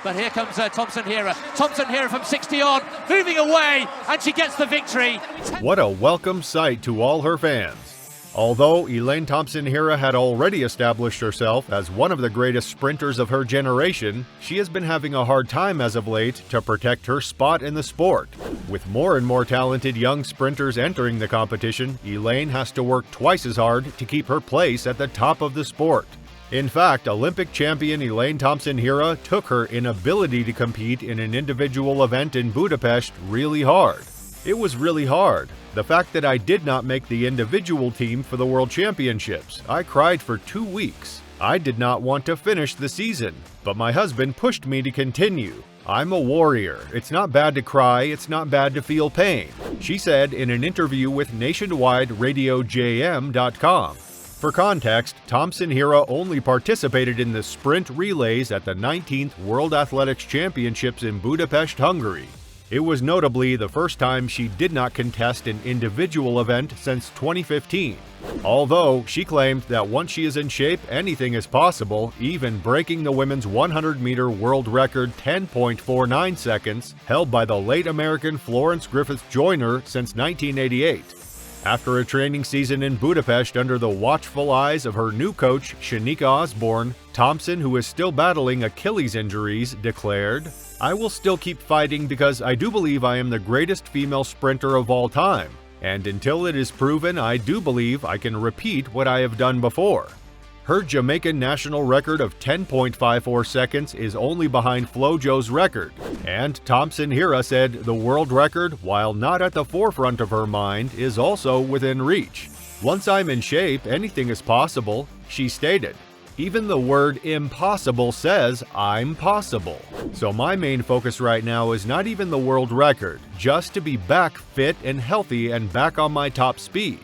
But here comes Thompson-Herah. Thompson-Herah from 60 on, moving away, and she gets the victory. What a welcome sight to all her fans. Although Elaine Thompson-Herah had already established herself as one of the greatest sprinters of her generation, she has been having a hard time as of late to protect her spot in the sport. With more and more talented young sprinters entering the competition, Elaine has to work twice as hard to keep her place at the top of the sport. In fact, Olympic champion Elaine Thompson-Herah took her inability to compete in an individual event in Budapest really hard. It was really hard. The fact that I did not make the individual team for the World Championships. I cried for 2 weeks. I did not want to finish the season, but my husband pushed me to continue. I'm a warrior. It's not bad to cry, it's not bad to feel pain, she said in an interview with nationwide RadioJM.com. For context, Thompson-Herah only participated in the sprint relays at the 19th World Athletics Championships in Budapest, Hungary. It was notably the first time she did not contest an individual event since 2015. Although she claimed that once she is in shape, anything is possible, even breaking the women's 100-meter world record 10.49 seconds, held by the late American Florence Griffith Joyner since 1988. After a training season in Budapest under the watchful eyes of her new coach, Shanika Osborne, Thompson, who is still battling Achilles injuries, declared, "I will still keep fighting because I do believe I am the greatest female sprinter of all time, and until it is proven, I do believe I can repeat what I have done before." Her Jamaican national record of 10.54 seconds is only behind Flojo's record, and Thompson-Herah said the world record, while not at the forefront of her mind, is also within reach. "Once I'm in shape, anything is possible," she stated. "Even the word impossible says I'm possible. So my main focus right now is not even the world record, just to be back fit and healthy and back on my top speed."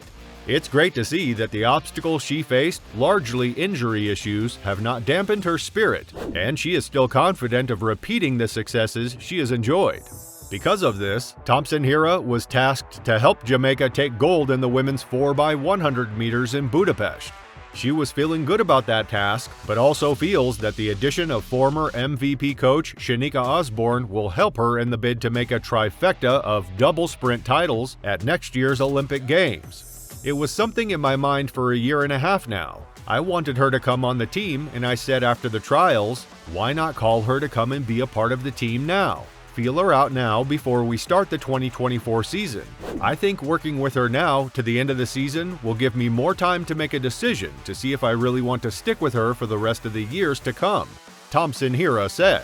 It's great to see that the obstacles she faced, largely injury issues, have not dampened her spirit, and she is still confident of repeating the successes she has enjoyed. Because of this, Thompson-Herah was tasked to help Jamaica take gold in the women's 4x100 meters in Budapest. She was feeling good about that task, but also feels that the addition of former MVP coach Shanika Osborne will help her in the bid to make a trifecta of double sprint titles at next year's Olympic Games. "It was something in my mind for a year and a half now. I wanted her to come on the team, and I said after the trials, why not call her to come and be a part of the team now? Feel her out now before we start the 2024 season. I think working with her now to the end of the season will give me more time to make a decision to see if I really want to stick with her for the rest of the years to come," Thompson-Herah said.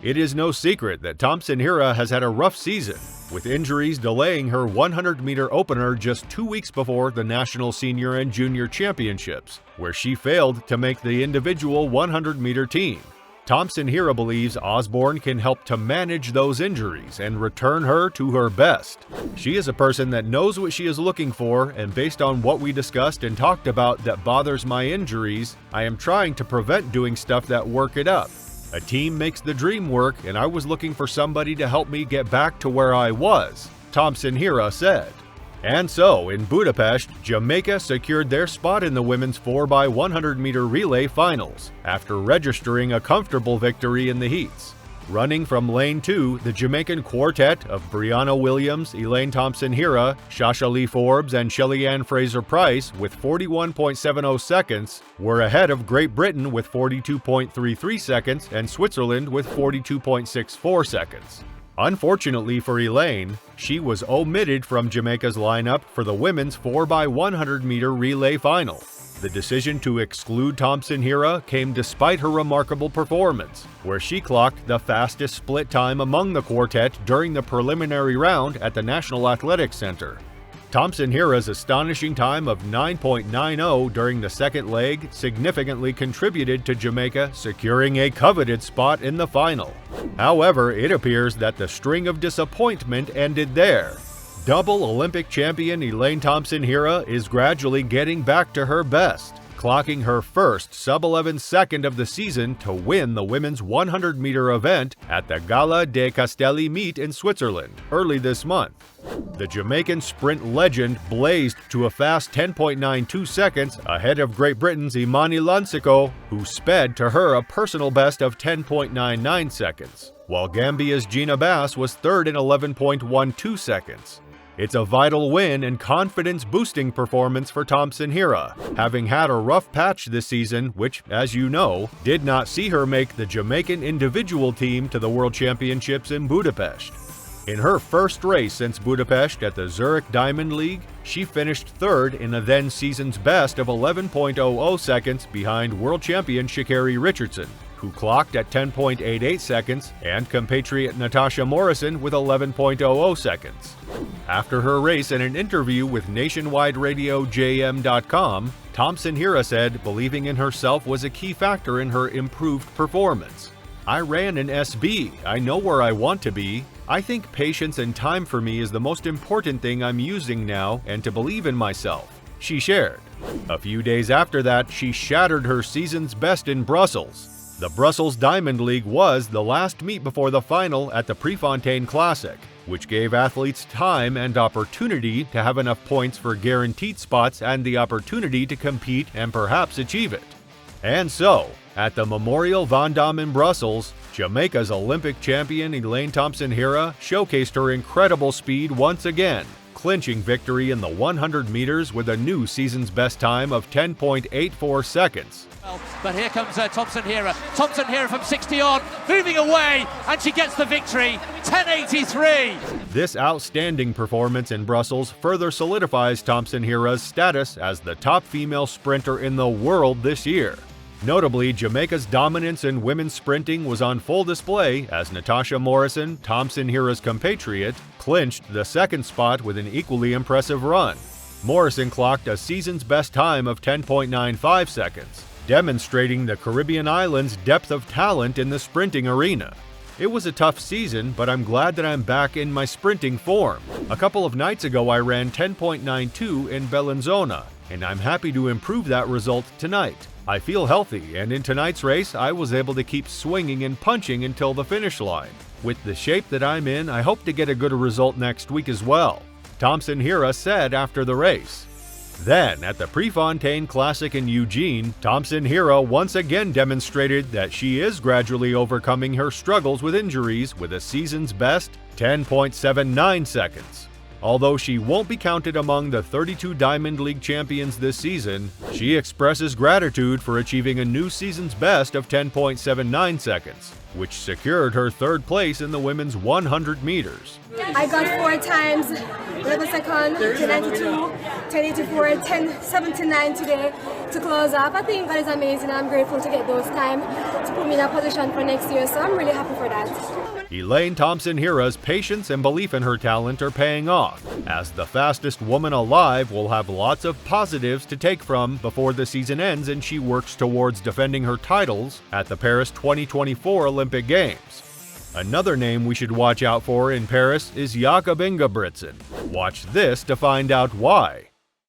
It is no secret that Thompson-Herah has had a rough season, with injuries delaying her 100-meter opener just 2 weeks before the National Senior and Junior Championships, where she failed to make the individual 100-meter team. Thompson-Herah believes Osborne can help to manage those injuries and return her to her best. She is a person that knows what she is looking for, and based on what we discussed and talked about that bothers my injuries, I am trying to prevent doing stuff that work it up. A team makes the dream work, and I was looking for somebody to help me get back to where I was, Thompson-Herah said. And so, in Budapest, Jamaica secured their spot in the women's 4x100 meter relay finals, after registering a comfortable victory in the heats. Running from lane 2, the Jamaican quartet of Brianna Williams, Elaine Thompson-Herah, Shasha Lee Forbes, and Shelly-Ann Fraser-Price with 41.70 seconds were ahead of Great Britain with 42.33 seconds and Switzerland with 42.64 seconds. Unfortunately for Elaine, she was omitted from Jamaica's lineup for the women's 4x100 meter relay final. The decision to exclude Thompson-Herah came despite her remarkable performance, where she clocked the fastest split time among the quartet during the preliminary round at the National Athletics Center. Thompson-Herah's astonishing time of 9.90 during the second leg significantly contributed to Jamaica securing a coveted spot in the final. However, it appears that the string of disappointment ended there. Double Olympic champion Elaine Thompson-Herah is gradually getting back to her best. clocking her first sub-11 second of the season to win the women's 100-meter event at the Gala de Castelli meet in Switzerland early this month. The Jamaican sprint legend blazed to a fast 10.92 seconds ahead of Great Britain's Imani Lansiko, who sped to her a personal best of 10.99 seconds, while Gambia's Gina Bass was third in 11.12 seconds. It's a vital win and confidence-boosting performance for Thompson-Herah, having had a rough patch this season which, as you know, did not see her make the Jamaican individual team to the World Championships in Budapest. In her first race since Budapest at the Zurich Diamond League, she finished third in a then-season's best of 11.00 seconds behind world champion Sha'Carri Richardson, who clocked at 10.88 seconds, and compatriot Natasha Morrison with 11.00 seconds. After her race in an interview with nationwide radio JM.com, Thompson-Herah said believing in herself was a key factor in her improved performance. "I ran an SB, I know where I want to be. I think patience and time for me is the most important thing I'm using now, and to believe in myself," she shared. A few days after that, she shattered her season's best in Brussels. The Brussels Diamond League was the last meet before the final at the Prefontaine Classic, which gave athletes time and opportunity to have enough points for guaranteed spots and the opportunity to compete and perhaps achieve it. And so, at the Memorial Vendôme in Brussels, Jamaica's Olympic champion Elaine Thompson-Herah showcased her incredible speed once again, clinching victory in the 100 meters with a new season's best time of 10.84 seconds. But here comes Thompson-Herah. Thompson-Herah from 60 on, moving away, and she gets the victory, 10.83. This outstanding performance in Brussels further solidifies Thompson-Herah's status as the top female sprinter in the world this year. Notably, Jamaica's dominance in women's sprinting was on full display as Natasha Morrison, Thompson-Herah's compatriot, clinched the second spot with an equally impressive run. Morrison clocked a season's best time of 10.95 seconds, demonstrating the Caribbean islands' depth of talent in the sprinting arena. "It was a tough season, but I'm glad that I'm back in my sprinting form. A couple of nights ago I ran 10.92 in Bellinzona, and I'm happy to improve that result tonight. I feel healthy, and in tonight's race I was able to keep swinging and punching until the finish line. With the shape that I'm in, I hope to get a good result next week as well," Thompson-Herah said after the race. Then, at the Prefontaine Classic in Eugene, Thompson-Herah once again demonstrated that she is gradually overcoming her struggles with injuries with a season's best 10.79 seconds. Although she won't be counted among the 32 Diamond League champions this season, she expresses gratitude for achieving a new season's best of 10.79 seconds, which secured her third place in the women's 100 meters. I got 4 times 11 seconds, 10.92, 10.84, 10.79 today to close up. I think that is amazing. I'm grateful to get those times to put me in a position for next year, so I'm really happy for that. Elaine Thompson-Herah's patience and belief in her talent are paying off, as the fastest woman alive will have lots of positives to take from before the season ends and she works towards defending her titles at the Paris 2024 Olympic Games. Another name we should watch out for in Paris is Jakob Ingebrigtsen. Watch this to find out why.